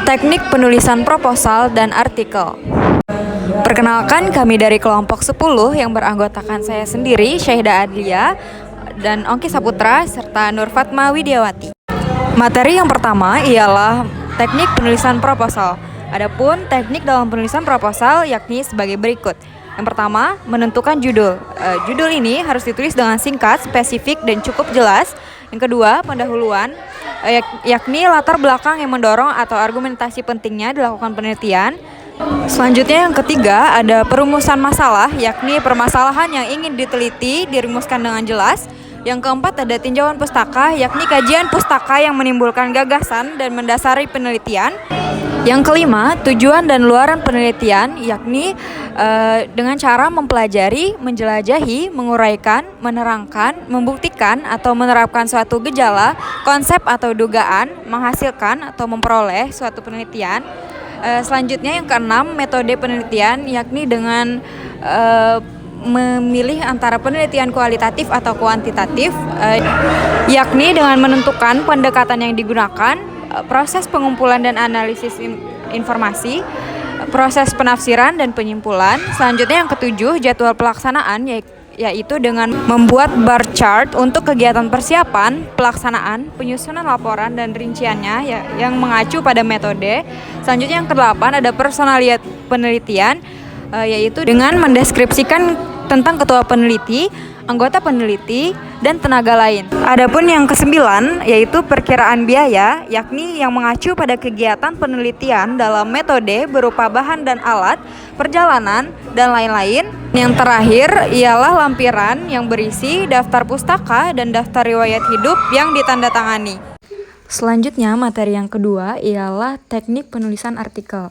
Teknik penulisan proposal dan artikel. Perkenalkan, kami dari kelompok 10 yang beranggotakan saya sendiri, Syahida Adlia, dan Ongki Saputra, serta Nur Fatma Widiawati. Materi yang pertama ialah teknik penulisan proposal. Adapun teknik dalam penulisan proposal yakni sebagai berikut. Yang pertama, menentukan judul. Judul ini harus ditulis dengan singkat, spesifik, dan cukup jelas. Yang kedua, pendahuluan, yakni latar belakang yang mendorong atau argumentasi pentingnya dilakukan penelitian. Selanjutnya yang ketiga, ada perumusan masalah, yakni permasalahan yang ingin diteliti dirumuskan dengan jelas. Yang keempat, ada tinjauan pustaka, yakni kajian pustaka yang menimbulkan gagasan dan mendasari penelitian. Yang kelima, tujuan dan luaran penelitian, yakni dengan cara mempelajari, menjelajahi, menguraikan, menerangkan, membuktikan atau menerapkan suatu gejala, konsep atau dugaan, menghasilkan atau memperoleh suatu penelitian. Selanjutnya yang keenam, metode penelitian, yakni dengan memilih antara penelitian kualitatif atau kuantitatif, yakni dengan menentukan pendekatan yang digunakan, proses pengumpulan dan analisis informasi, proses penafsiran dan penyimpulan. Selanjutnya yang ketujuh, jadwal pelaksanaan, yaitu dengan membuat bar chart untuk kegiatan persiapan, pelaksanaan, penyusunan laporan dan rinciannya yang mengacu pada metode. Selanjutnya yang kedelapan, ada personaliat penelitian, yaitu dengan mendeskripsikan tentang ketua peneliti, anggota peneliti, dan tenaga lain. Adapun yang kesembilan, yaitu perkiraan biaya, yakni yang mengacu pada kegiatan penelitian dalam metode berupa bahan dan alat, perjalanan, dan lain-lain. Yang terakhir ialah lampiran yang berisi daftar pustaka dan daftar riwayat hidup yang ditandatangani. Selanjutnya, materi yang kedua ialah teknik penulisan artikel.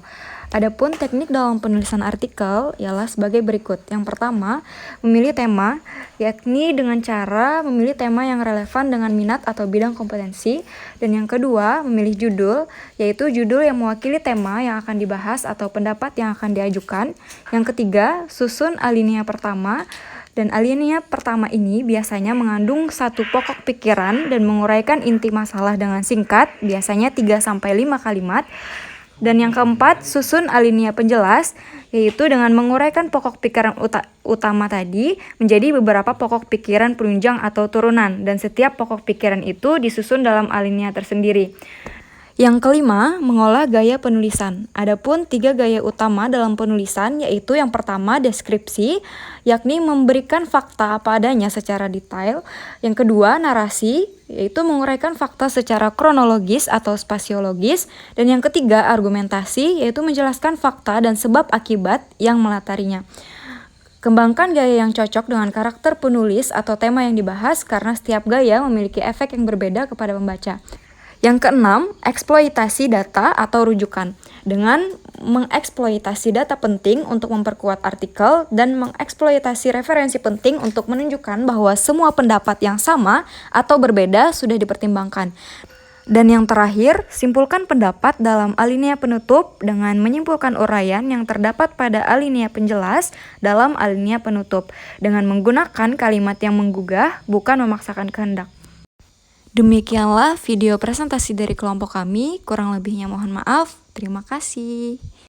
Adapun teknik dalam penulisan artikel ialah sebagai berikut. Yang pertama, memilih tema, yakni dengan cara memilih tema yang relevan dengan minat atau bidang kompetensi. Dan yang kedua, memilih judul, yaitu judul yang mewakili tema yang akan dibahas atau pendapat yang akan diajukan. Yang ketiga, susun alinea pertama. Dan alinea pertama ini biasanya mengandung satu pokok pikiran dan menguraikan inti masalah dengan singkat, biasanya 3-5 kalimat. Dan yang keempat, susun alinea penjelas, yaitu dengan menguraikan pokok pikiran utama tadi menjadi beberapa pokok pikiran penunjang atau turunan, dan setiap pokok pikiran itu disusun dalam alinea tersendiri. Yang kelima, mengolah gaya penulisan. Adapun 3 gaya utama dalam penulisan, yaitu yang pertama, deskripsi, yakni memberikan fakta apa adanya secara detail. Yang kedua, narasi, yaitu menguraikan fakta secara kronologis atau spasiologis. Dan yang ketiga, argumentasi, yaitu menjelaskan fakta dan sebab akibat yang melatarinya. Kembangkan gaya yang cocok dengan karakter penulis atau tema yang dibahas, karena setiap gaya memiliki efek yang berbeda kepada pembaca. Yang keenam, eksploitasi data atau rujukan. Dengan mengeksploitasi data penting untuk memperkuat artikel dan mengeksploitasi referensi penting untuk menunjukkan bahwa semua pendapat yang sama atau berbeda sudah dipertimbangkan. Dan yang terakhir, simpulkan pendapat dalam alinea penutup dengan menyimpulkan uraian yang terdapat pada alinea penjelas dalam alinea penutup dengan menggunakan kalimat yang menggugah, bukan memaksakan kehendak. Demikianlah video presentasi dari kelompok kami, kurang lebihnya mohon maaf. Terima kasih.